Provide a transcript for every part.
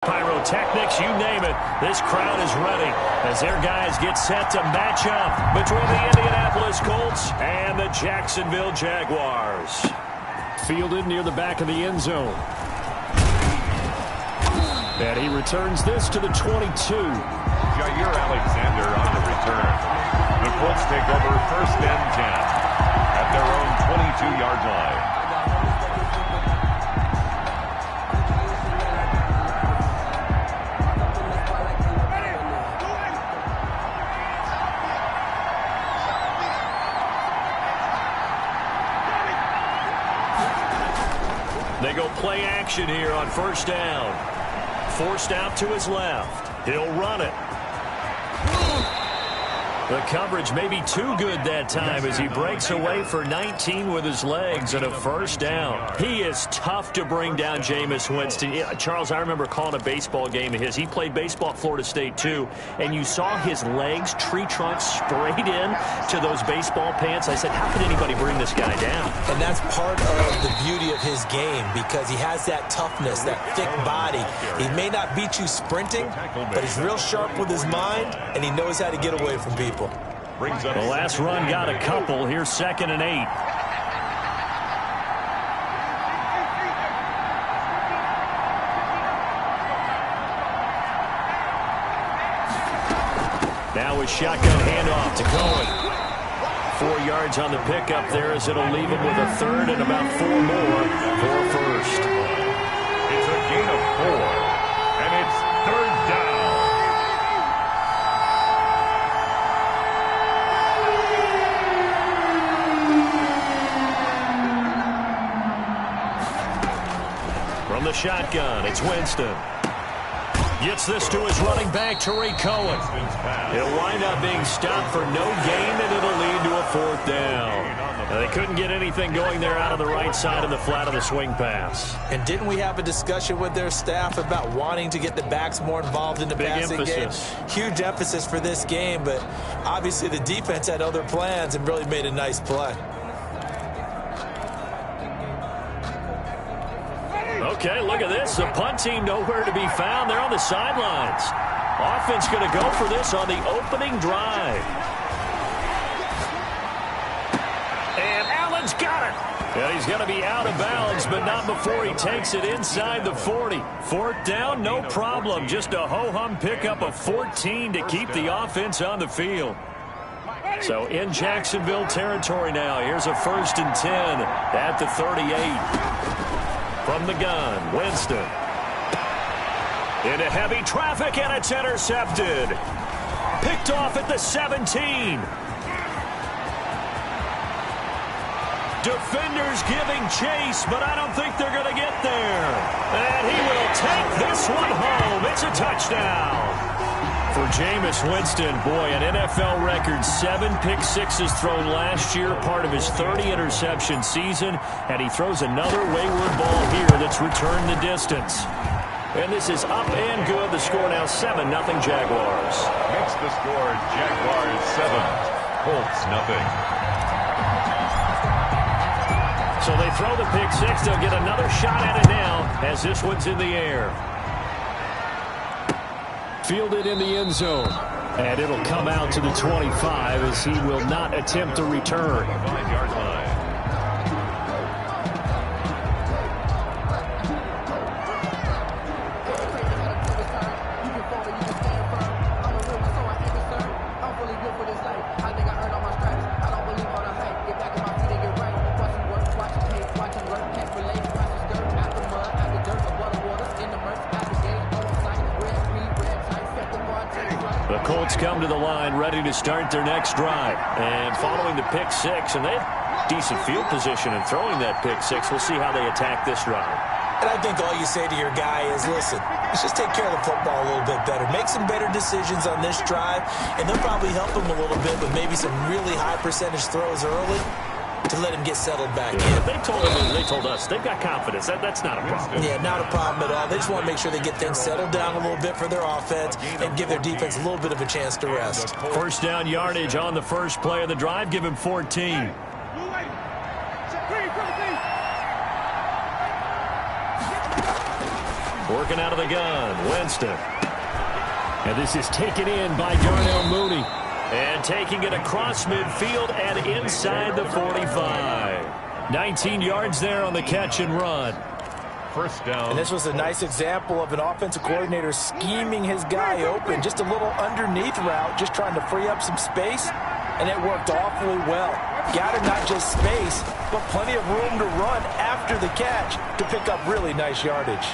Pyrotechnics, you name it. This crowd is ready as their guys get set to match up between the Indianapolis Colts and the Jacksonville Jaguars. Fielded near the back of the end zone. And he returns this to the 22. Jaire Alexander on the return. The Colts take over 1st and 10 at their own 22-yard line. They go play action here on 1st down. Forced out to his left. He'll run it. The coverage may be too good that time as he breaks away for 19 with his legs and a 1st down. He is tough to bring down, Jameis Winston. Yeah, Charles, I remember calling a baseball game of his. He played baseball at Florida State, too, and you saw his legs, tree trunks sprayed in to those baseball pants. I said, how could anybody bring this guy down? And that's part of the beauty of his game because he has that toughness, that thick body. He may not beat you sprinting, but he's real sharp with his mind, and he knows how to get away from people. The last run got a couple. Here's 2nd and 8. Now a shotgun handoff to Cohen. 4 yards on the pickup there as it'll leave him with a 3rd and about 4 more for a 1st. It's a gain of 4, and it's 3rd down. From the shotgun, it's Winston. Gets this to his running back, Tarik Cohen. It'll wind up being stopped for no gain, and it'll lead to a 4th down. Now, they couldn't get anything going there out of the right side of the flat of the swing pass. And didn't we have a discussion with their staff about wanting to get the backs more involved in the passing game? Huge emphasis for this game, but obviously the defense had other plans and really made a nice play. Okay, look at this. The punt team nowhere to be found. They're on the sidelines. Offense going to go for this on the opening drive. And Allen's got it. Yeah, he's going to be out of bounds, but not before he takes it inside the 40. 4th down, no problem. Just a ho-hum pickup of 14 to keep the offense on the field. So in Jacksonville territory now. Here's a 1st and 10 at the 38. From the gun, Winston. Into heavy traffic, and it's intercepted. Picked off at the 17. Defenders giving chase, but I don't think they're going to get there. And he will take this one home. It's a touchdown. For Jameis Winston, boy, an NFL record 7 pick sixes thrown last year, part of his 30-interception season, and he throws another wayward ball here that's returned the distance. And this is up and good. The score now 7-0 Jaguars. Makes the score Jaguars 7, Colts nothing. So they throw the pick six. They'll get another shot at it now as this one's in the air. Fielded in the end zone. And it'll come out to the 25 as he will not attempt to return. 5-yard line. Come to the line, ready to start their next drive. And following the pick six, and they have decent field position in throwing that pick six. We'll see how they attack this drive. And I think all you say to your guy is, listen, let's just take care of the football a little bit better. Make some better decisions on this drive, and they'll probably help him a little bit with maybe some really high percentage throws early to let him get settled back in. They told him, they told us, they've got confidence. That's not a problem. Yeah, not a problem at all. They just want to make sure they get things settled down a little bit for their offense and give their defense a little bit of a chance to rest. 1st down yardage on the first play of the drive. Give him 14. Working out of the gun, Winston. And this is taken in by Darnell Mooney. And taking it across midfield and inside the 45. 19 yards there on the catch and run. First down. And this was a nice example of an offensive coordinator scheming his guy open. Just a little underneath route, just trying to free up some space. And it worked awfully well. Gathered not just space, but plenty of room to run after the catch to pick up really nice yardage.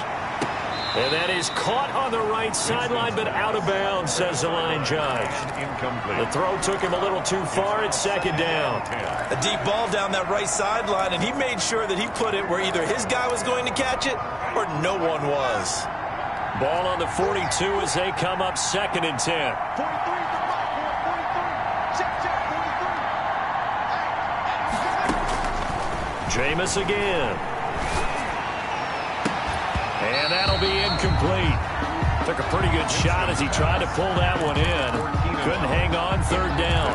And that is caught on the right sideline, but out of bounds, says the line judge. Incomplete. The throw took him a little too far. It's second down. A deep ball down that right sideline, and he made sure that he put it where either his guy was going to catch it or no one was. Ball on the 42 as they come up second and 10. Jameis again. And that'll be incomplete. Took a pretty good shot as he tried to pull that one in. Couldn't hang on, third down.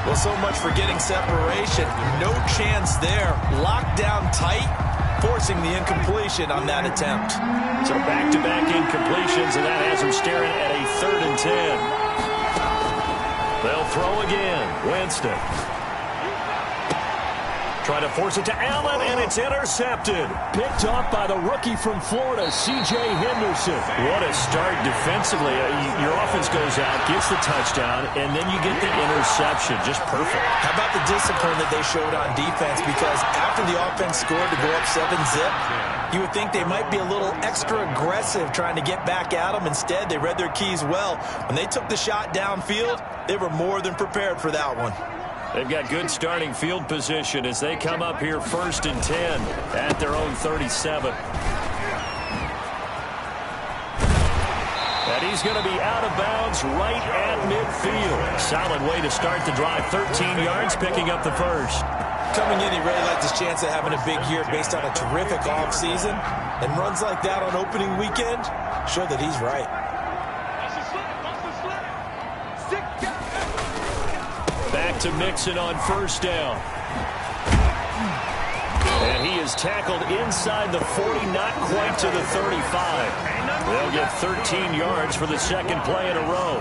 Well, so much for getting separation. No chance there. Locked down tight, forcing the incompletion on that attempt. So back-to-back incompletions, and that has him staring at a third and 10. They'll throw again. Winston. Try to force it to Allen, and it's intercepted. Picked off by the rookie from Florida, C.J. Henderson. What a start defensively. Your offense goes out, gets the touchdown, and then you get the interception. Just perfect. How about the discipline that they showed on defense? Because after the offense scored to go up 7-zip, you would think they might be a little extra aggressive trying to get back at them. Instead, they read their keys well. When they took the shot downfield, they were more than prepared for that one. They've got good starting field position as they come up here first and 10 at their own 37. And he's going to be out of bounds right at midfield. Solid way to start the drive. 13 yards, picking up the first. Coming in, he really liked his chance of having a big year based on a terrific offseason. And runs like that on opening weekend show that he's right. Back to Mixon on first down. And he is tackled inside the 40, not quite to the 35. They'll get 13 yards for the second play in a row.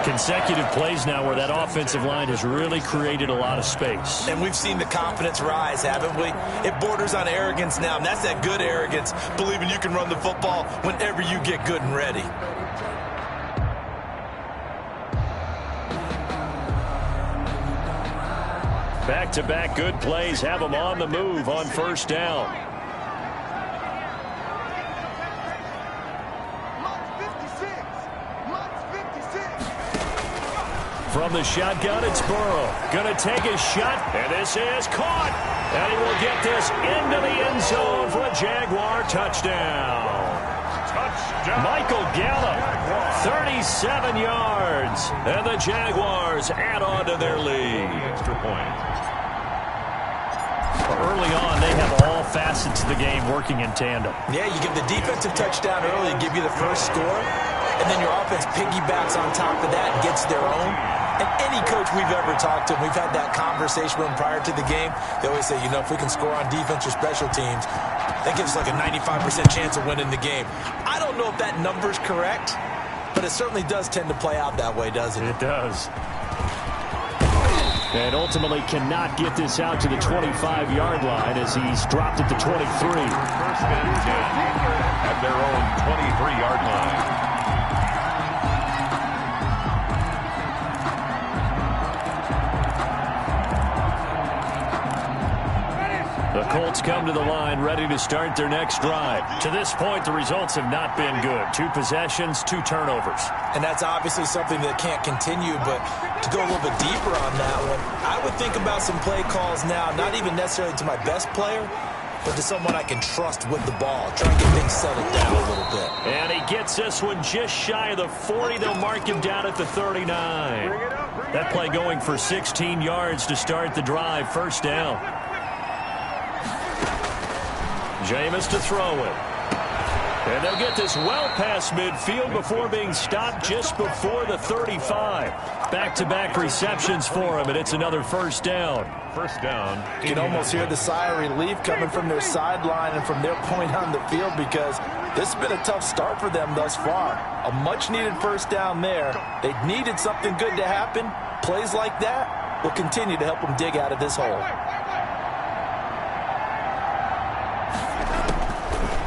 Consecutive plays now where that offensive line has really created a lot of space. And we've seen the confidence rise, haven't we? It borders on arrogance now, and that's that good arrogance, believing you can run the football whenever you get good and ready. Back-to-back good plays have them on the move on first down. From the shotgun, it's Burrow. Gonna take a shot, and this is caught. And he will get this into the end zone for a Jaguar touchdown. Michael Gallup, 37 yards. And the Jaguars add on to their lead. Extra point. Early on, they have all facets of the game working in tandem. Yeah, you give the defensive touchdown early, give you the first score, and then your offense piggybacks on top of that and gets their own. And any coach we've ever talked to, we've had that conversation with them prior to the game, they always say, you know, if we can score on defense or special teams, that gives us like a 95% chance of winning the game. I don't know if that number's correct, but it certainly does tend to play out that way, doesn't it? It does. And ultimately cannot get this out to the 25-yard line as he's dropped at the 23. First and 10 at their own 23-yard line. The Colts come to the line ready to start their next drive. To this point, the results have not been good. 2 possessions, 2 turnovers. And that's obviously something that can't continue, but to go a little bit deeper on that one, I would think about some play calls now, not even necessarily to my best player, but to someone I can trust with the ball. Try and get things settled down a little bit. And he gets this one just shy of the 40. They'll mark him down at the 39. That play going for 16 yards to start the drive. First down. Jameis to throw it. And they'll get this well past midfield before being stopped just before the 35. Back-to-back receptions for him, and it's another first down. First down. You can almost hear the sigh of relief coming from their sideline and from their point on the field because This has been a tough start for them thus far. A much-needed first down there. They needed something good to happen. Plays like that will continue to help them dig out of this hole.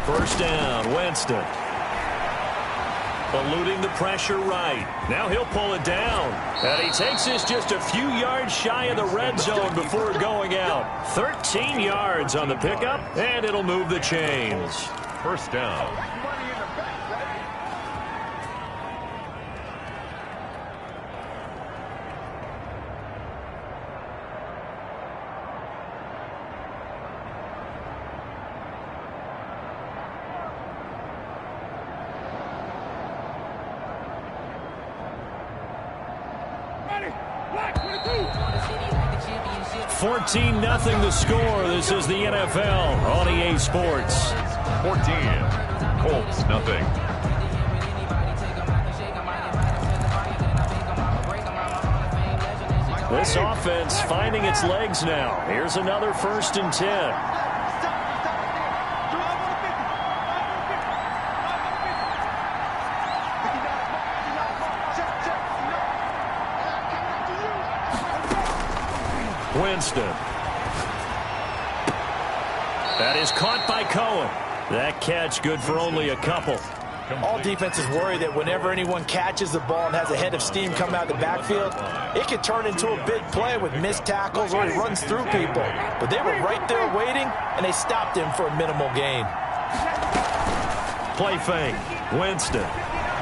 First down, Winston. Eluding the pressure right. Now he'll pull it down. And he takes this just a few yards shy of the red zone before going out. 13 yards on the pickup, and it'll move the chains. First down. $14-0 the score. This is the NFL on EA Sports. 14. Colts, nothing. This offense finding its legs now. Here's another 1st and 10. Winston. That is caught by Cohen. That catch good for only a couple. All defenses worry that whenever anyone catches the ball and has a head of steam come out of the backfield, it could turn into a big play with missed tackles or he runs through people. But they were right there waiting, and they stopped him for a minimal gain. Play fake. Winston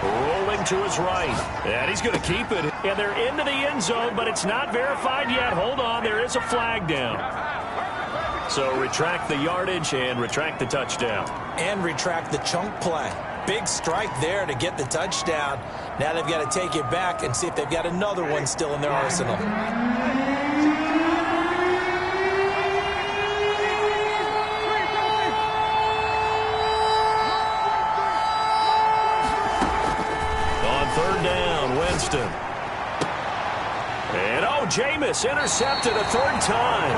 rolling to his right. And he's going to keep it. And they're into the end zone, but it's not verified yet. Hold on, there is a flag down. So retract the yardage and retract the touchdown. And retract the chunk play. Big strike there to get the touchdown. Now they've got to take it back and see if they've got another one still in their arsenal. On 3rd down, Winston. And Jameis intercepted a 3rd time.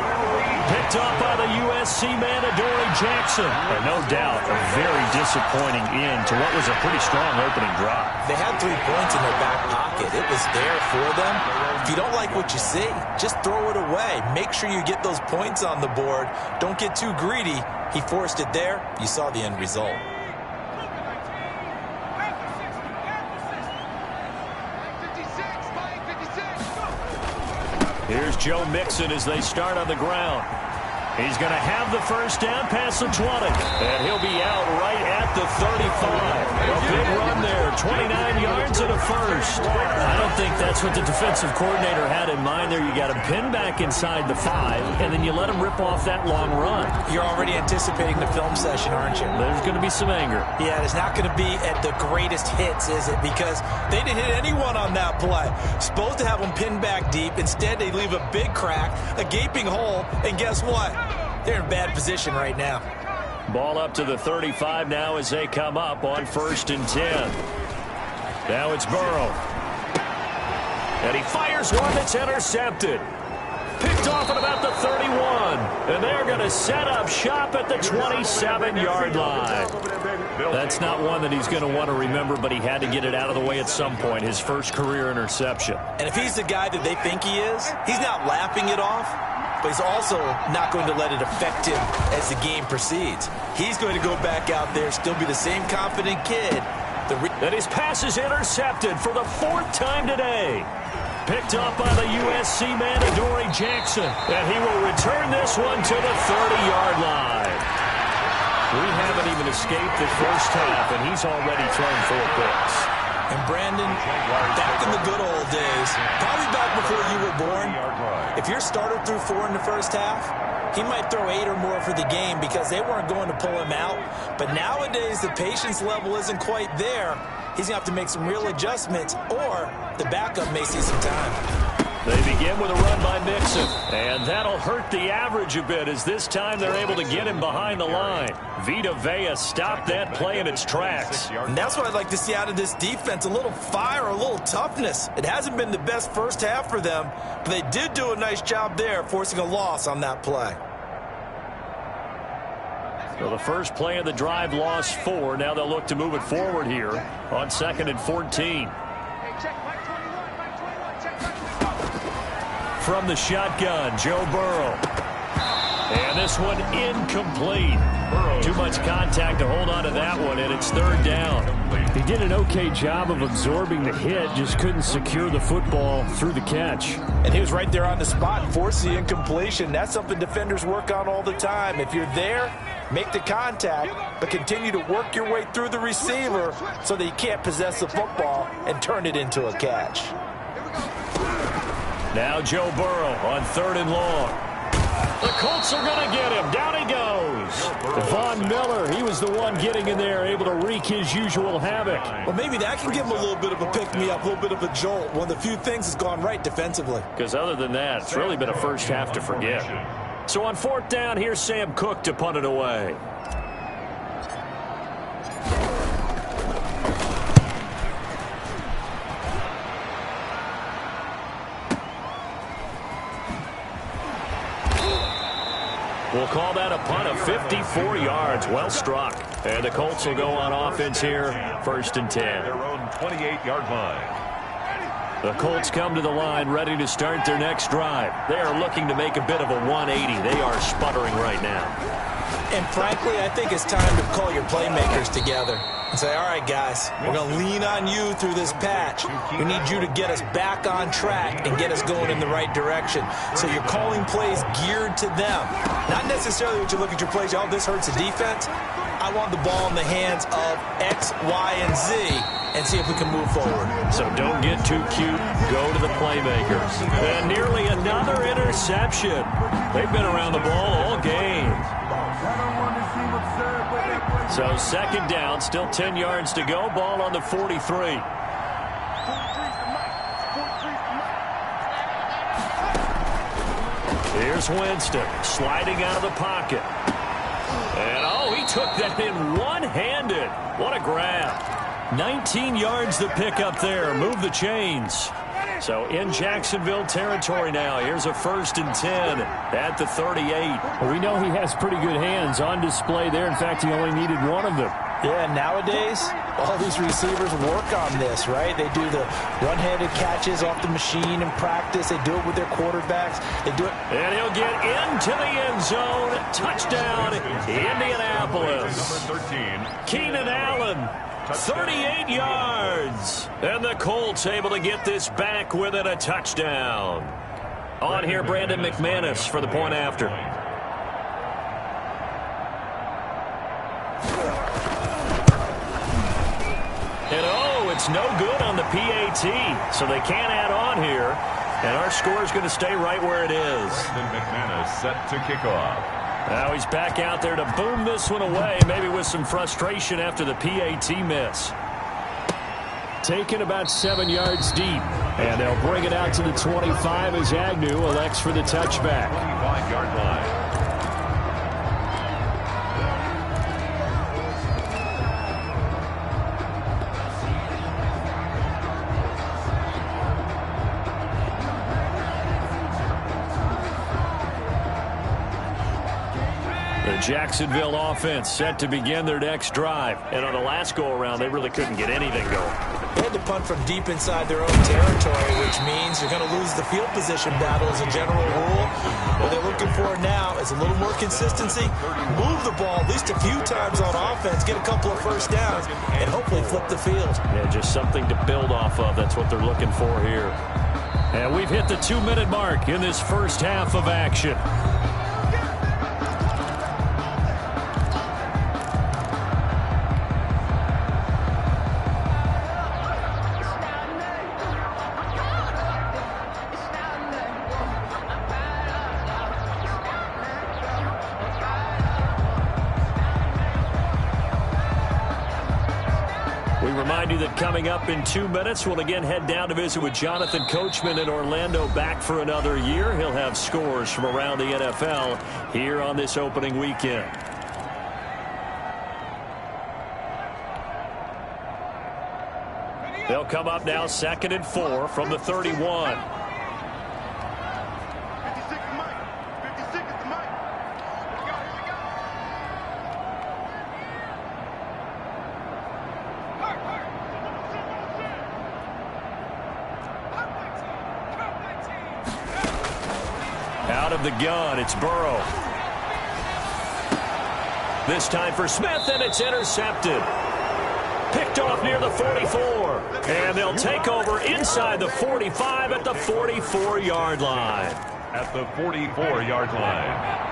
Picked up by the USC man, Adoree Jackson. And no doubt, a very disappointing end to what was a pretty strong opening drive. They had 3 points in their back pocket. It was there for them. If you don't like what you see, just throw it away. Make sure you get those points on the board. Don't get too greedy. He forced it there. You saw the end result. Here's Joe Mixon as they start on the ground. He's going to have the first down past the 20. And he'll be out right at the 35. A big run there, 29 yards and a first. I don't think that's what the defensive coordinator had in mind there. You got him pinned back inside the 5, and then you let him rip off that long run. You're already anticipating the film session, aren't you? There's going to be some anger. Yeah, it's not going to be at the greatest hits, is it? Because they didn't hit anyone on that play. Supposed to have them pinned back deep. Instead, they leave a big crack, a gaping hole, and guess what? They're in bad position right now. Ball up to the 35 now as they come up on 1st and 10. Now it's Burrow. And he fires one that's intercepted. Picked off at about the 31. And they're going to set up shop at the 27-yard line. That's not one that he's going to want to remember, but he had to get it out of the way at some point. His first career interception. And if he's the guy that they think he is, he's not laughing it off. But he's also not going to let it affect him as the game proceeds. He's going to go back out there, still be the same confident kid. And his pass is intercepted for the 4th time today. Picked up by the USC man, Adoree Jackson. And he will return this one to the 30-yard line. We haven't even escaped the first half, and he's already thrown 4 picks. And Brandon, back in the good old days, probably back before you were born, if your starter threw 4 in the first half, he might throw 8 or more for the game because they weren't going to pull him out. But nowadays, the patience level isn't quite there. He's going to have to make some real adjustments, or the backup may see some time. They begin with a run by Mixon, and that'll hurt the average a bit as this time they're able to get him behind the line. Vita Vea stopped that play in its tracks. And that's what I'd like to see out of this defense, a little fire, a little toughness. It hasn't been the best first half for them, but they did do a nice job there forcing a loss on that play. Well, the first play of the drive lost 4. Now they'll look to move it forward here on 2nd and 14. From the shotgun, Joe Burrow. And this one incomplete. Too much contact to hold on to that one, and it's 3rd down. He did an okay job of absorbing the hit, just couldn't secure the football through the catch. And he was right there on the spot and forced the incompletion. That's something defenders work on all the time. If you're there, make the contact, but continue to work your way through the receiver so that you can't possess the football and turn it into a catch. Now Joe Burrow on 3rd and long. The Colts are going to get him. Down he goes. Von Miller, he was the one getting in there, able to wreak his usual havoc. Well, maybe that can give him a little bit of a pick-me-up, a little bit of a jolt. One of the few things that's gone right defensively. Because other than that, it's really been a first half to forget. So on 4th down, here's Sam Cook to punt it away. We'll call that a punt of 54 yards. Well struck. And the Colts will go on offense here, 1st and 10. Their own 28-yard line. The Colts come to the line ready to start their next drive. They are looking to make a bit of a 180. They are sputtering right now. And frankly, I think it's time to call your playmakers together and say, all right, guys, we're going to lean on you through this patch. We need you to get us back on track and get us going in the right direction. So you're calling plays geared to them. Not necessarily what you look at your plays, oh, this hurts the defense. I want the ball in the hands of X, Y, and Z and see if we can move forward. So don't get too cute. Go to the playmakers. And nearly another interception. They've been around the ball all game. So 2nd down, still 10 yards to go. Ball on the 43. Here's Winston sliding out of the pocket. And, oh, he took that in one-handed. What a grab. 19 yards to pick up there. Move the chains. So in Jacksonville territory now. Here's a 1st and 10 at the 38. Well, we know he has pretty good hands on display there. In fact, he only needed one of them. Yeah, nowadays, all these receivers work on this, right? They do the one-handed catches off the machine in practice. They do it with their quarterbacks. They do it. And he'll get into the end zone. Touchdown, Indianapolis. Number 13. Keenan Allen, 38 yards. And the Colts able to get this back within a touchdown. On here, Brandon McManus for the point after. And oh, it's no good on the PAT, so they can't add on here. And our score is going to stay right where it is. Brandon McManus set to kick off. Now he's back out there to boom this one away, maybe with some frustration after the PAT miss. Taken about 7 yards deep. And they'll bring it out to the 25 as Agnew elects for the touchback. 25-yard line. Jacksonville offense set to begin their next drive. And on the last go-around, they really couldn't get anything going. They had to punt from deep inside their own territory, which means you're going to lose the field position battle as a general rule. What they're looking for now is a little more consistency. Move the ball at least a few times on offense, get a couple of first downs, and hopefully flip the field. Yeah, just something to build off of. That's what they're looking for here. And we've hit the 2-minute mark in this first half of action. That coming up in 2 minutes, we'll again head down to visit with Jonathan Coachman in Orlando, back for another year. He'll have scores from around the NFL here on this opening weekend. They'll come up now 2nd and 4 from the 31. Out of the gun, it's Burrow. This time for Smith, and it's intercepted. Picked off near the 44. And they'll take over inside the 45 at the 44-yard line. At the 44-yard line.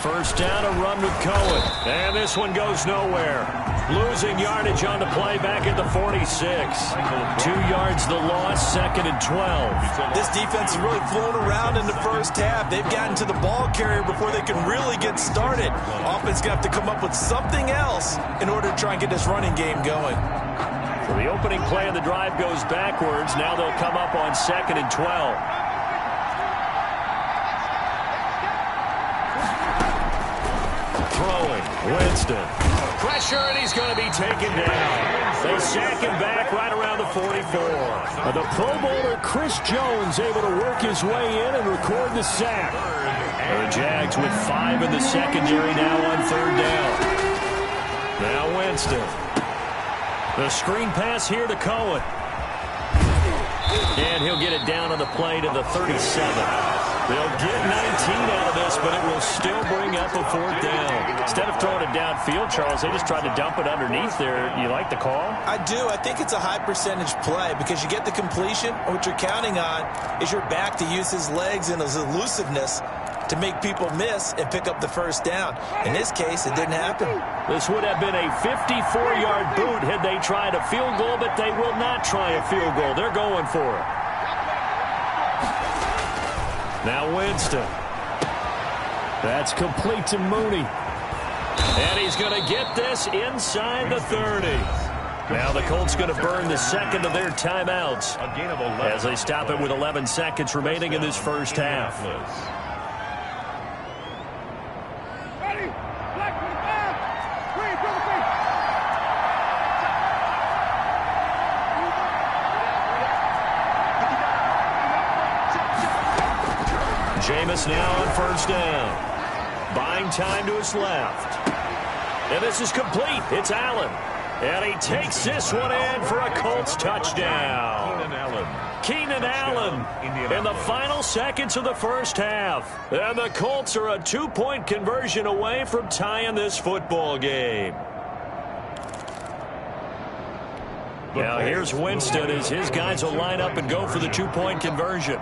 First down, a run with Cohen. And this one goes nowhere. Losing yardage on the play back at the 46. 2 yards the loss, 2nd and 12. This defense is really flown around in the first half. They've gotten to the ball carrier before they can really get started. Offense going to have to come up with something else in order to try and get this running game going. So the opening play of the drive goes backwards. Now they'll come up on 2nd and 12. Throwing, Winston. Pressure, and he's going to be taken down. They sack him back right around the 44. The Pro Bowler Chris Jones able to work his way in and record the sack. The Jags with 5 in the secondary now on 3rd down. Now Winston. The screen pass here to Cohen. And he'll get it down on the play to the 37. They'll get 19 out of this, but it will still bring up a 4th down. Instead of throwing it downfield, Charles, they just tried to dump it underneath there. You like the call? I do. I think it's a high percentage play because you get the completion. What you're counting on is your back to use his legs and his elusiveness to make people miss and pick up the first down. In this case, it didn't happen. This would have been a 54-yard boot had they tried a field goal, but they will not try a field goal. They're going for it. Now Winston. That's complete to Mooney. And he's going to get this inside the 30. Now the Colts going to burn the second of their timeouts as they stop it with 11 seconds remaining in this first half. Jameis now on 1st down. Buying time to his left. And this is complete. It's Allen. And he takes this one in for a Colts touchdown. Keenan Allen in the final seconds of the first half. And the Colts are a 2-point conversion away from tying this football game. Now here's Winston as his guys will line up and go for the 2-point conversion.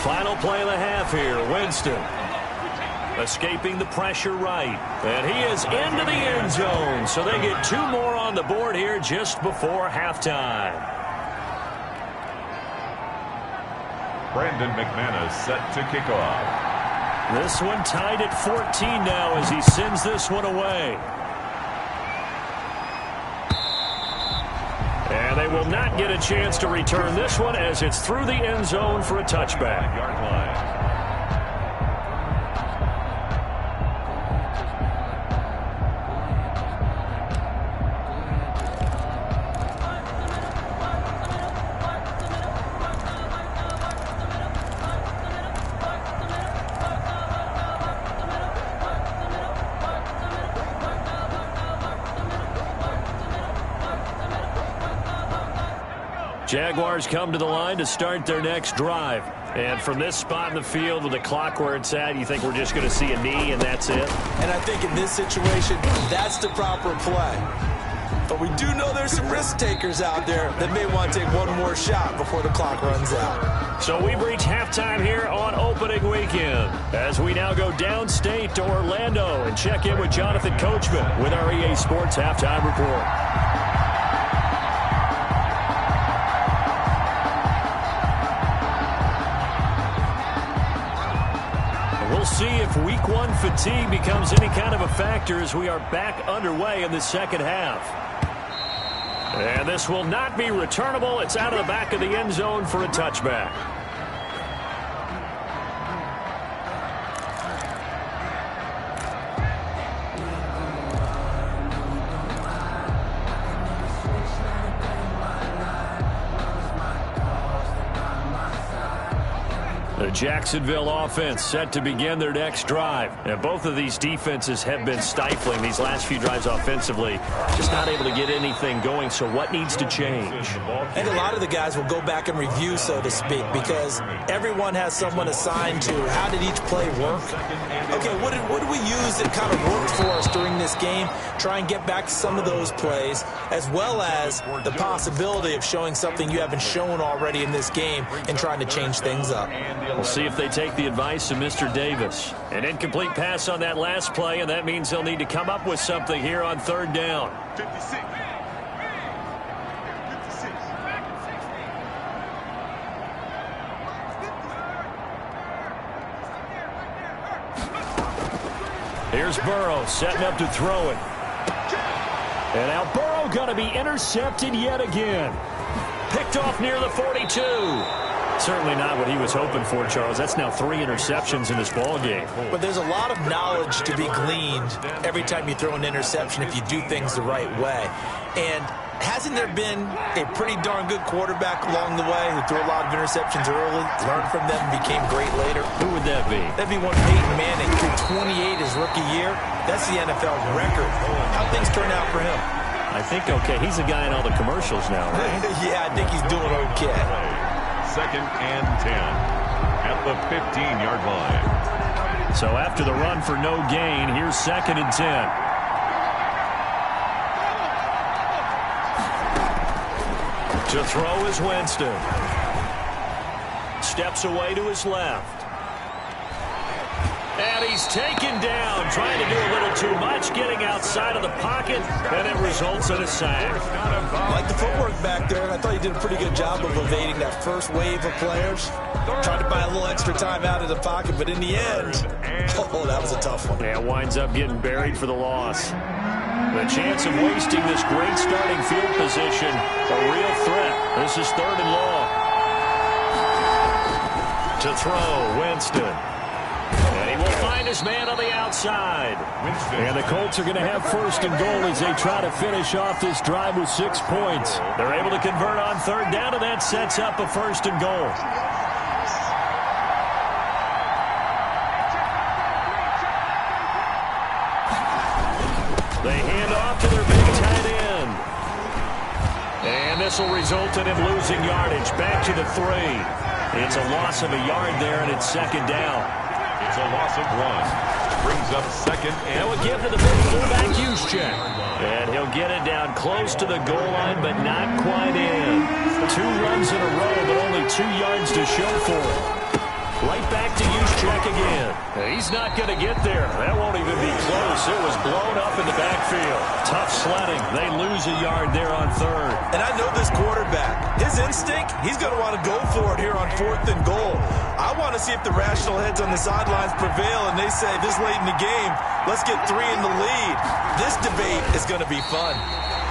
Final play of the half here. Winston escaping the pressure right. And he is into the end zone. So they get 2 more on the board here just before halftime. Brandon McManus set to kick off. This one tied at 14 now as he sends this one away. And they will not get a chance to return this one as it's through the end zone for a touchback. Yard line. Jaguars come to the line to start their next drive. And from this spot in the field with the clock where it's at, you think we're just going to see a knee and that's it? And I think in this situation, that's the proper play. But we do know there's some risk takers out there that may want to take one more shot before the clock runs out. So we've reached halftime here on opening weekend as we now go downstate to Orlando and check in with Jonathan Coachman with our EA Sports Halftime Report. We'll see if week 1 fatigue becomes any kind of a factor as we are back underway in the second half. And this will not be returnable. It's out of the back of the end zone for a touchback. The Jacksonville offense set to begin their next drive. And both of these defenses have been stifling these last few drives offensively. Just not able to get anything going, so what needs to change? I think a lot of the guys will go back and review, so to speak, because everyone has someone assigned to how did each play work. Okay, what did we use that kind of worked for us during this game? Try and get back to some of those plays, as well as the possibility of showing something you haven't shown already in this game and trying to change things up. We'll see if they take the advice of Mr. Davis. An incomplete pass on that last play, and that means they'll need to come up with something here on third down. 56. Here's Burrow setting up to throw it. And now Burrow going to be intercepted yet again. Picked off near the 42. Certainly not what he was hoping for, Charles. That's now 3 interceptions in this ball game. But there's a lot of knowledge to be gleaned every time you throw an interception if you do things the right way. And hasn't there been a pretty darn good quarterback along the way who threw a lot of interceptions early, learned from them, and became great later? Who would that be? That'd be one Peyton Manning, threw 28 his rookie year. That's the NFL record. How'd things turn out for him? I think okay. He's a guy in all the commercials now, right? Yeah, I think he's doing okay. 2nd and 10 at the 15-yard line. So after the run for no gain, here's 2nd and 10. To throw is Winston. Steps away to his left. And he's taken down, trying to do a little too much, getting outside of the pocket, and it results in a sack. I like the footwork back there. I thought he did a pretty good job of evading that first wave of players. Tried to buy a little extra time out of the pocket, but in the end, oh, that was a tough one. Yeah, winds up getting buried for the loss. The chance of wasting this great starting field position, a real threat. This is 3rd and long. To throw, Winston. And he will find his man on the outside. And the Colts are going to have 1st and goal as they try to finish off this drive with 6 points. They're able to convert on 3rd down, and that sets up a 1st and goal. They hand off to their big tight end. And this will result in him losing yardage. Back to the 3. It's a loss of a yard there, and it's 2nd down. It's a loss of 1. Brings up 2nd and... That would give to the big fullback Juszczyk. And he'll get it down close to the goal line, but not quite in. 2 runs in a row, but only 2 yards to show for it. Right back to Juszczyk again. He's not going to get there. That won't even be close. It was blown up in the backfield. Tough sledding. They lose a yard there on 3rd. And I know this quarterback. His instinct, he's going to want to go for it here on 4th and goal. I want to see if the rational heads on the sidelines prevail and they say this late in the game, let's get 3 in the lead. This debate is going to be fun.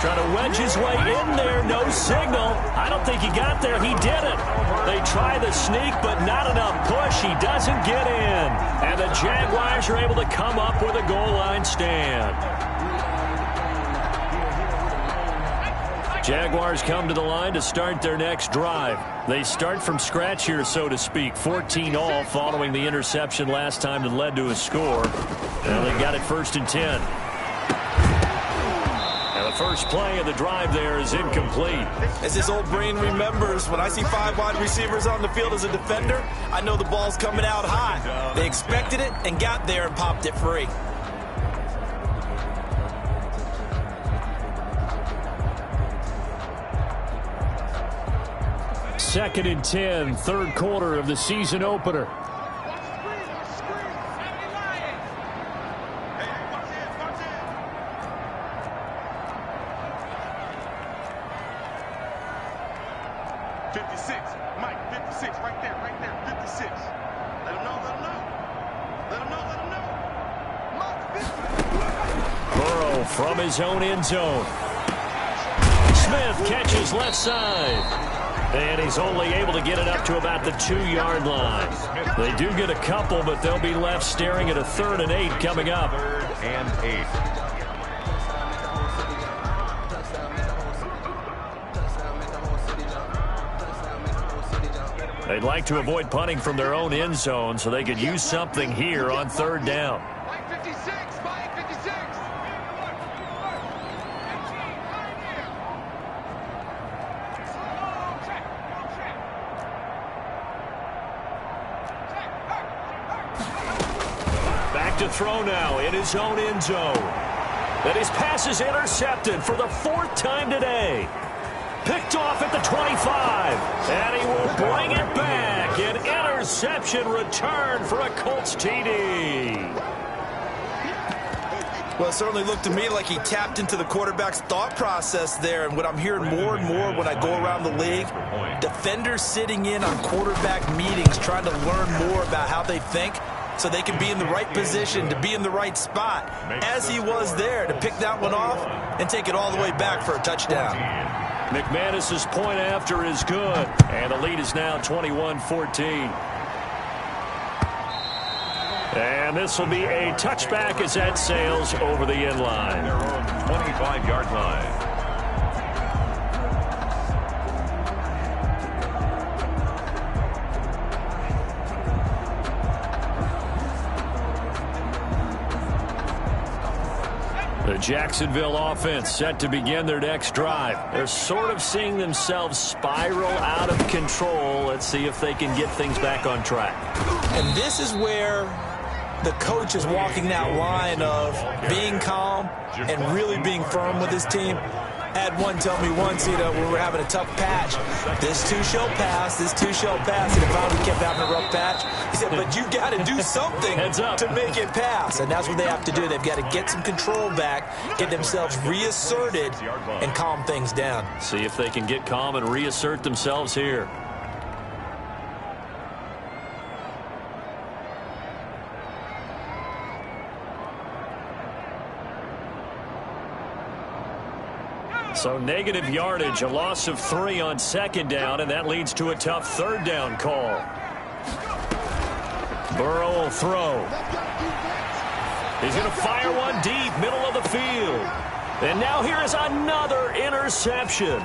Trying to wedge his way in there. No signal. I don't think he got there. He didn't. They try the sneak, but not enough push. He doesn't get in. And the Jaguars are able to come up with a goal line stand. Jaguars come to the line to start their next drive. They start from scratch here, so to speak. 14 all following the interception last time that led to a score. Now they got it 1st and 10. The first play of the drive there is incomplete. As his old brain remembers, when I see 5 wide receivers on the field as a defender, I know the ball's coming out high. They expected it and got there and popped it free. Second and 10, 3rd quarter of the season opener. From his own end zone. Smith catches left side. And he's only able to get it up to about the 2-yard line. They do get a couple, but they'll be left staring at a 3rd and 8 coming up. 3rd and 8. They'd like to avoid punting from their own end zone so they could use something here on third down. Back to throw now in his own end zone. And his pass is intercepted for the 4th time today. Picked off at the 25. And he will bring it back. An interception return for a Colts TD. Well, it certainly looked to me like he tapped into the quarterback's thought process there. And what I'm hearing more and more when I go around the league, defenders sitting in on quarterback meetings trying to learn more about how they think so they can be in the right position, to be in the right spot, as he was there, to pick that one off and take it all the way back for a touchdown. McManus's point after is good, and the lead is now 21-14. And this will be a touchback as that sails over the end line. Their own 25-yard line. The Jacksonville offense set to begin their next drive. They're sort of seeing themselves spiral out of control. Let's see if they can get things back on track. And this is where the coach is walking that line of being calm and really being firm with his team. Had one tell me once, when we were having a tough patch, this too shall pass, this too shall pass. And if we kept having a rough patch, he said, but you got to do something to make it pass. And that's what they have to do. They've got to get some control back, get themselves reasserted, and calm things down. See if they can get calm and reassert themselves here. So negative yardage, a loss of 3 on 2nd down, and that leads to a tough 3rd down call. Burrow will throw. He's going to fire one deep, middle of the field. And now here is another interception.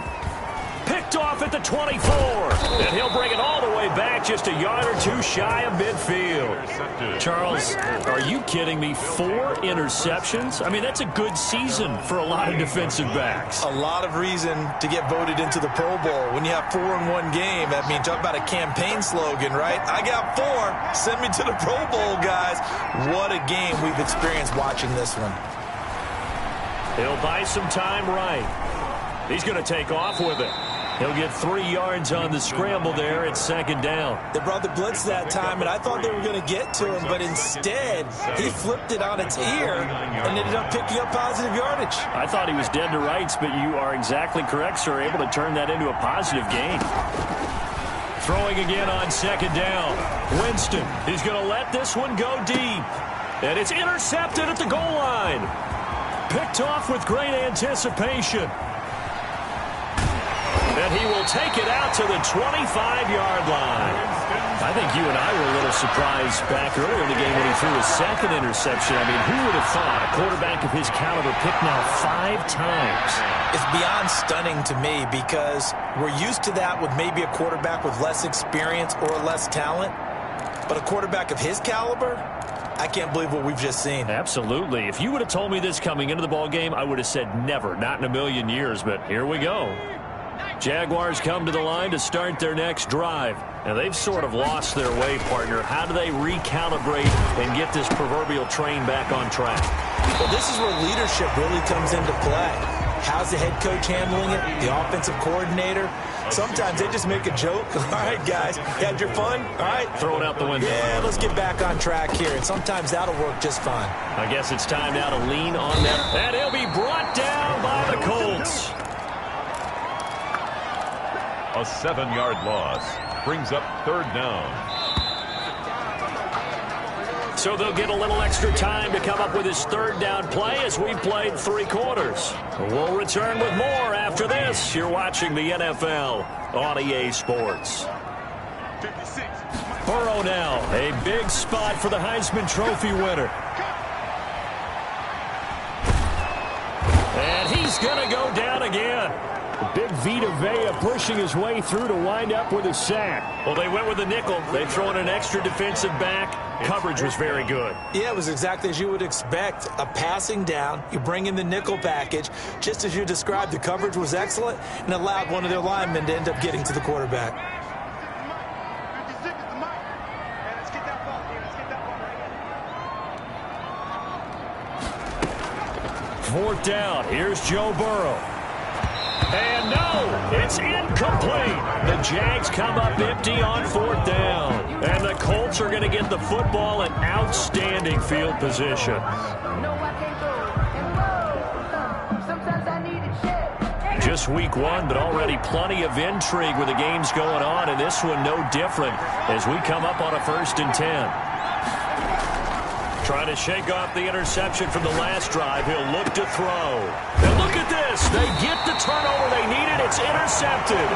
Picked off at the 24. And he'll bring it all the way back just a yard or 2 shy of midfield. Charles, are you kidding me? 4 interceptions? I mean, that's a good season for a lot of defensive backs. A lot of reason to get voted into the Pro Bowl. When you have 4 in one game, I mean, talk about a campaign slogan, right? I got 4. Send me to the Pro Bowl, guys. What a game we've experienced watching this one. He'll buy some time right. He's going to take off with it. He'll get 3 yards on the scramble there at 2nd down. They brought the blitz that time, and I thought they were going to get to him, but instead, he flipped it on its ear and ended up picking up positive yardage. I thought he was dead to rights, but you are exactly correct, sir. Able to turn that into a positive gain. Throwing again on 2nd down. Winston, he's going to let this one go deep. And it's intercepted at the goal line. Picked off with great anticipation. And he will take it out to the 25-yard line. I think you and I were a little surprised back earlier in the game when he threw his 2nd interception. I mean, who would have thought a quarterback of his caliber picked now 5 times? It's beyond stunning to me because we're used to that with maybe a quarterback with less experience or less talent. But a quarterback of his caliber, I can't believe what we've just seen. Absolutely. If you would have told me this coming into the ball game, I would have said never, not in a million years. But here we go. Jaguars come to the line to start their next drive. And they've sort of lost their way, partner. How do they recalibrate and get this proverbial train back on track? Well, this is where leadership really comes into play. How's the head coach handling it? The offensive coordinator? Sometimes they just make a joke. All right, guys, you had your fun? All right. Throw it out the window. Yeah, let's get back on track here. And sometimes that'll work just fine. I guess it's time now to lean on them. And he'll be brought down by the Colts. A 7-yard loss brings up 3rd down. So they'll get a little extra time to come up with his 3rd down play as we've played 3 quarters. We'll return with more after this. You're watching the NFL on EA Sports. Burrow now, a big spot for the Heisman Trophy winner. And he's going to go down again. Big Vita Vea pushing his way through to wind up with a sack. Well, they went with the nickel. They throw in an extra defensive back. Coverage was very good. Yeah, it was exactly as you would expect. A passing down, you bring in the nickel package. Just as you described, the coverage was excellent and allowed one of their linemen to end up getting to the quarterback. Fourth down. Here's Joe Burrow. And no, it's incomplete. The Jags come up empty on fourth down. And the Colts are going to get the football in outstanding field position. Just week one, but already plenty of intrigue with the games going on. And this one no different as we come up on a 1st and 10. Trying to shake off the interception from the last drive. He'll look to throw. And look at this. They get the turnover they needed. It's intercepted.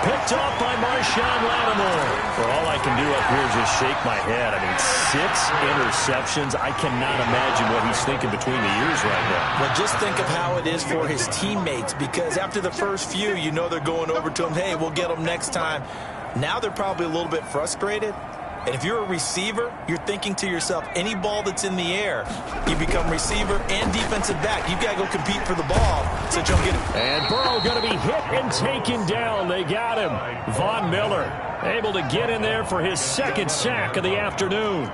Picked up by Marshawn Lattimore. For all I can do up here is just shake my head. I mean, 6 interceptions. I cannot imagine what he's thinking between the ears right now. Well, just think of how it is for his teammates, because after the first few, you know they're going over to him, hey, we'll get them next time. Now they're probably a little bit frustrated. And if you're a receiver, you're thinking to yourself, any ball that's in the air, you become receiver and defensive back. You've got to go compete for the ball so that you don't get it. And Burrow going to be hit and taken down. They got him. Von Miller able to get in there for his 2nd sack of the afternoon.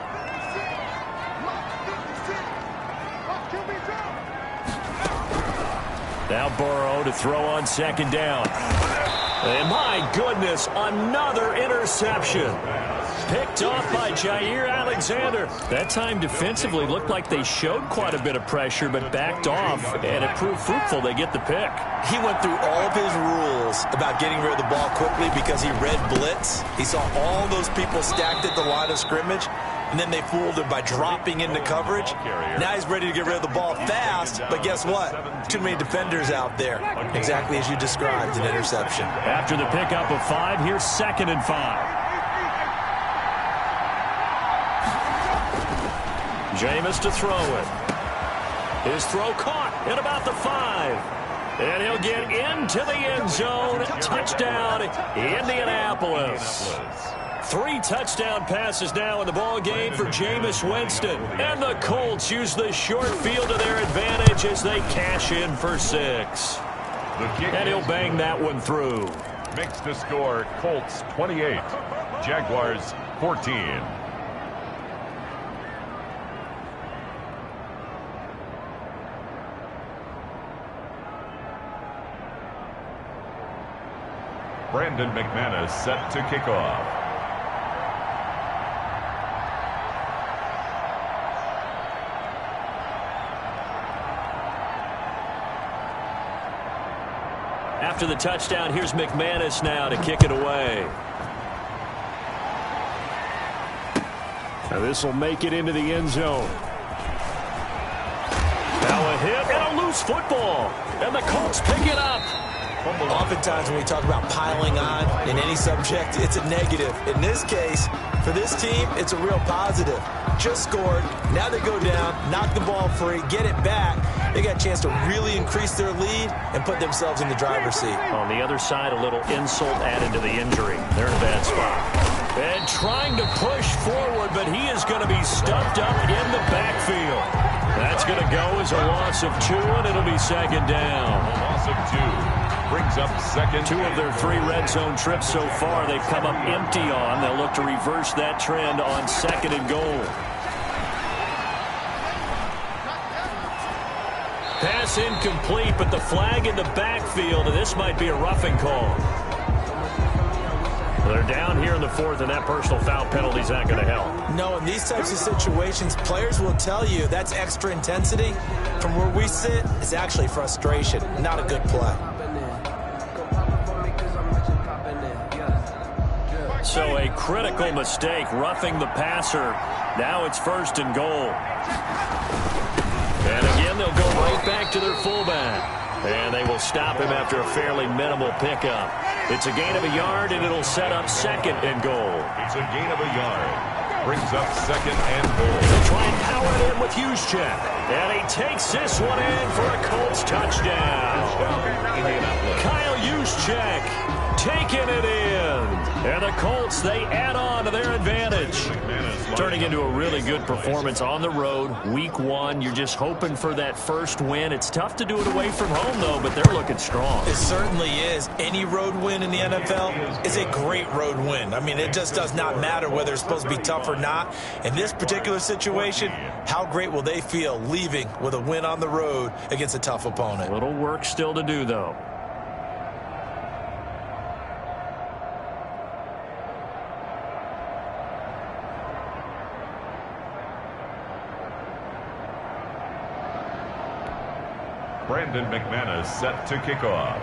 Now Burrow to throw on 2nd down. And my goodness, another interception. Picked off by Jair Alexander. That time defensively looked like they showed quite a bit of pressure, but backed off, and it proved fruitful. They get the pick. He went through all of his rules about getting rid of the ball quickly because he read blitz. He saw all those people stacked at the line of scrimmage, and then they fooled him by dropping into coverage. Now he's ready to get rid of the ball fast, but guess what? Too many defenders out there. Exactly as you described, an interception. After the pickup of 5, here's 2nd and 5. Jameis to throw it. His throw caught at about the 5. And he'll get into the end zone. Touchdown, Indianapolis. 3 touchdown passes now in the ball game for Jameis Winston. And the Colts use the short field to their advantage as they cash in for 6. And he'll bang that one through. Makes the score Colts 28, Jaguars 14. Brandon McManus set to kick off. After the touchdown, here's McManus now to kick it away. Now this will make it into the end zone. Now a hit and a loose football. And the Colts pick it up. Oftentimes when we talk about piling on in any subject, it's a negative. In this case, for this team, it's a real positive. Just scored. Now they go down, knock the ball free, get it back. They got a chance to really increase their lead and put themselves in the driver's seat. On the other side, a little insult added to the injury. They're in a bad spot. And trying to push forward, but he is going to be stuffed up in the backfield. That's going to go as a loss of 2, and it'll be 2nd down. A loss of 2. Brings up 2nd. 2 of their 3 red zone trips so far they've come up empty on. They'll look to reverse that trend on 2nd and goal. Pass incomplete, but the flag in the backfield, and this might be a roughing call. They're down here in the 4th, and that personal foul penalty is not going to help. No, in these types of situations, players will tell you that's extra intensity. From where we sit, it's actually frustration, not a good play. So a critical mistake, roughing the passer. Now it's 1st and goal. And again, they'll go right back to their fullback. And they will stop him after a fairly minimal pickup. It's a gain of a yard, and it'll set up 2nd and goal. It's a gain of a yard. brings up 2nd and goal. They'll try and power it in with Juszczyk. And he takes this one in for a Colts touchdown. Kyle Juszczyk taking it in. And the Colts, they add on to their advantage. Turning into a really good performance on the road. Week 1, you're just hoping for that first win. It's tough to do it away from home, though, but they're looking strong. It certainly is. Any road win in the NFL is a great road win. I mean, it just does not matter whether it's supposed to be tough or not. In this particular situation, how great will they feel leaving with a win on the road against a tough opponent? A little work still to do, though. Brandon McManus set to kick off.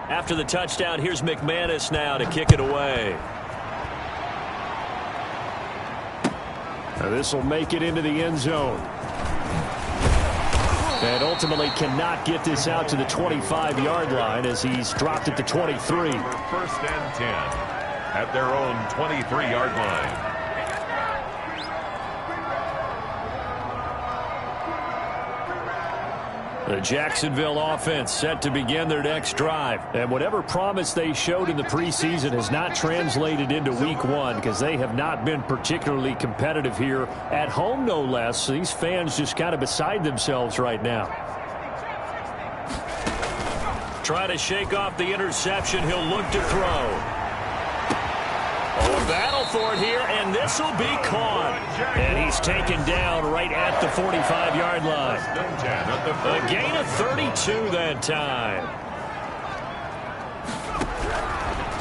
After the touchdown, here's McManus now to kick it away. Now this will make it into the end zone. And ultimately cannot get this out to the 25-yard line as he's dropped at the 23. 1st and 10 at their own 23-yard line. The Jacksonville offense set to begin their next drive. And whatever promise they showed in the preseason has not translated into week 1 because they have not been particularly competitive here at home, no less. These fans just kind of beside themselves right now. Try to shake off the interception. He'll look to throw. Oh, a battle for it here, and this will be caught. And he's taken down right at the 45-yard line. A gain of 32 that time.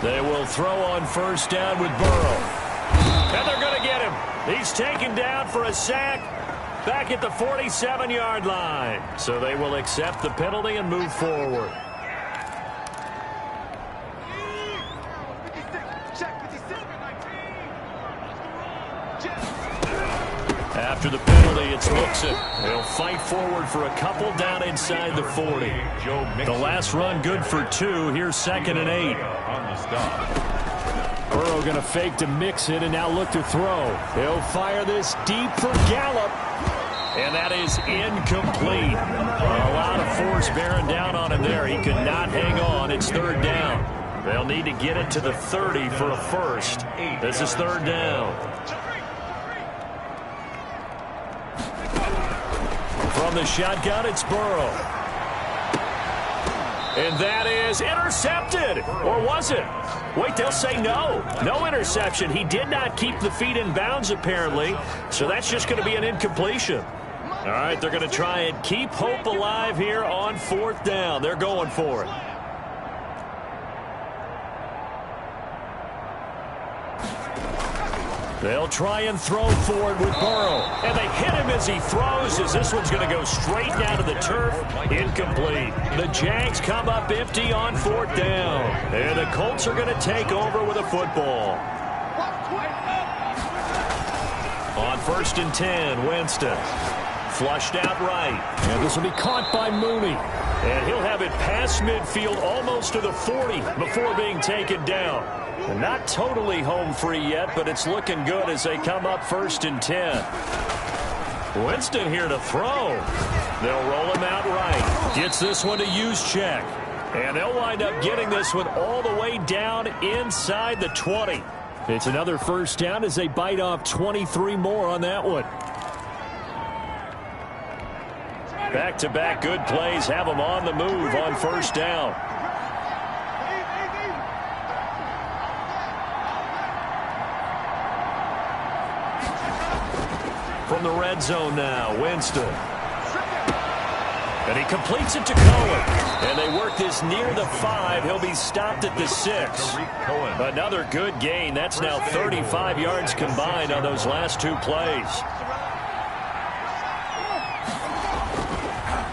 They will throw on 1st down with Burrow. And they're going to get him. He's taken down for a sack back at the 47-yard line. So they will accept the penalty and move forward. After the penalty, it's Mixon. They'll fight forward for a couple down inside the 40. The last run good for 2. Here's 2nd and 8. Burrow going to fake to Mixon and now look to throw. He'll fire this deep for Gallup. And that is incomplete. A lot of force bearing down on him there. He could not hang on. It's 3rd down. They'll need to get it to the 30 for a first. This is 3rd down. From the shotgun, it's Burrow. And that is intercepted. Or was it? Wait, they'll say no. No interception. He did not keep the feet in bounds, apparently. So that's just going to be an incompletion. All right, they're going to try and keep hope alive here on 4th down. They're going for it. They'll try and throw forward with Burrow. And they hit him as he throws, as this one's going to go straight down to the turf. Incomplete. The Jags come up empty on 4th down. And the Colts are going to take over with a football. On 1st and 10, Winston. Flushed out right. And this will be caught by Mooney. And he'll have it past midfield almost to the 40 before being taken down. And not totally home free yet, but it's looking good as they come up 1st and 10. Winston here to throw. They'll roll him out right. Gets this one to Juszczyk. And they'll wind up getting this one all the way down inside the 20. It's another 1st down as they bite off 23 more on that one. Back-to-back good plays have them on the move on 1st down. From the red zone now, Winston. And he completes it to Cohen. And they work this near the 5. He'll be stopped at the 6. Another good gain. That's now 35 yards combined on those last 2 plays.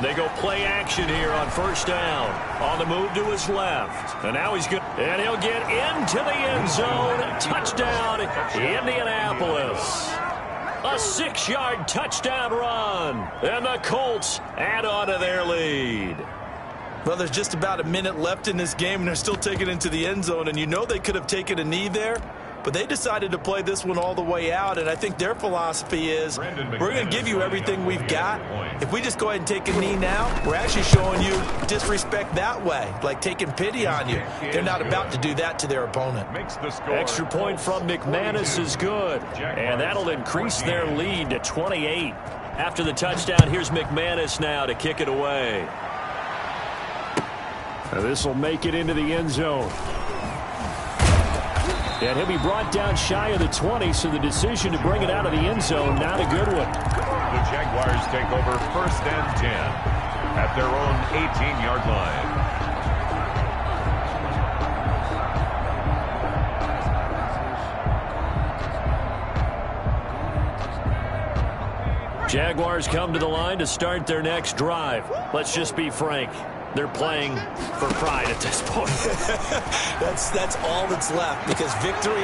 They go play action here on 1st down. On the move to his left. And now he's good. And he'll get into the end zone. Touchdown, Indianapolis. A 6-yard touchdown run. And the Colts add on to their lead. Well, there's just about a minute left in this game, and they're still taking it into the end zone. And you know they could have taken a knee there, but they decided to play this one all the way out. And I think their philosophy is, we're going to give you everything we've got. If we just go ahead and take a knee now, we're actually showing you disrespect that way, like taking pity on you. They're not about to do that to their opponent. Extra point from McManus is good, and that'll increase their lead to 28. After the touchdown, here's McManus now to kick it away. This will make it into the end zone. And he'll be brought down shy of the 20, so the decision to bring it out of the end zone, not a good one. The Jaguars take over 1st and 10 at their own 18-yard line. Jaguars come to the line to start their next drive. Let's just be frank. They're playing for pride at this point. That's all that's left, because victory,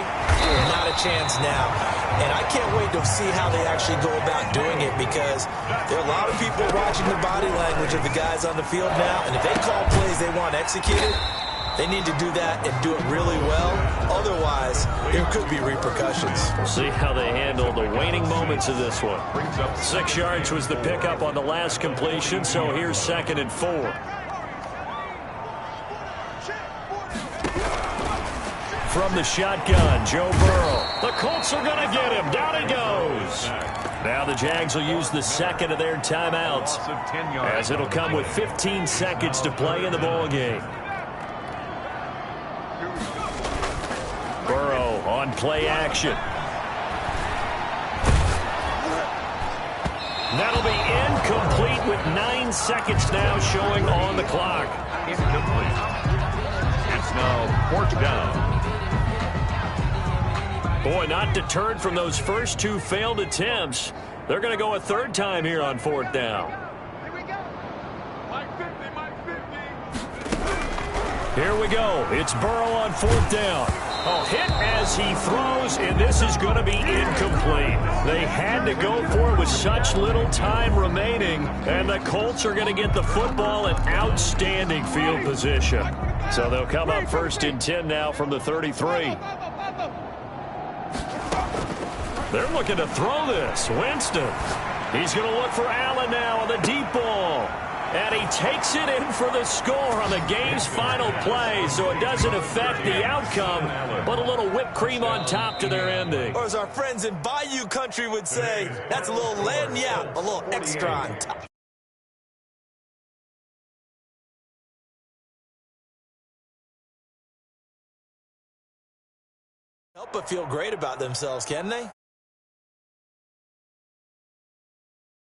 not a chance now. And I can't wait to see how they actually go about doing it, because there are a lot of people watching the body language of the guys on the field now, and if they call plays they want executed, they need to do that and do it really well. Otherwise, there could be repercussions. We'll see how they handle the waning moments of this one. 6 yards was the pickup on the last completion, so here's 2nd and 4. From the shotgun, Joe Burrow. The Colts are going to get him. Down he goes. Now the Jags will use the second of their timeouts, as it'll come with 15 seconds to play in the ballgame. Burrow on play action. That'll be incomplete with 9 seconds now showing on the clock. Incomplete. It's now 4th down. Boy, not deterred from those first 2 failed attempts. They're going to go a 3rd time here on 4th down. Here we go. It's Burrow on 4th down. A hit as he throws, and this is going to be incomplete. They had to go for it with such little time remaining, and the Colts are going to get the football in outstanding field position. So they'll come up 1st and 10 now from the 33. They're looking to throw this. Winston. He's going to look for Allen now on the deep ball. And he takes it in for the score on the game's final play, so it doesn't affect the outcome, but a little whipped cream on top to their ending. Or as our friends in Bayou Country would say, that's a little lagniappe, a little extra on top. Help but feel great about themselves, can they?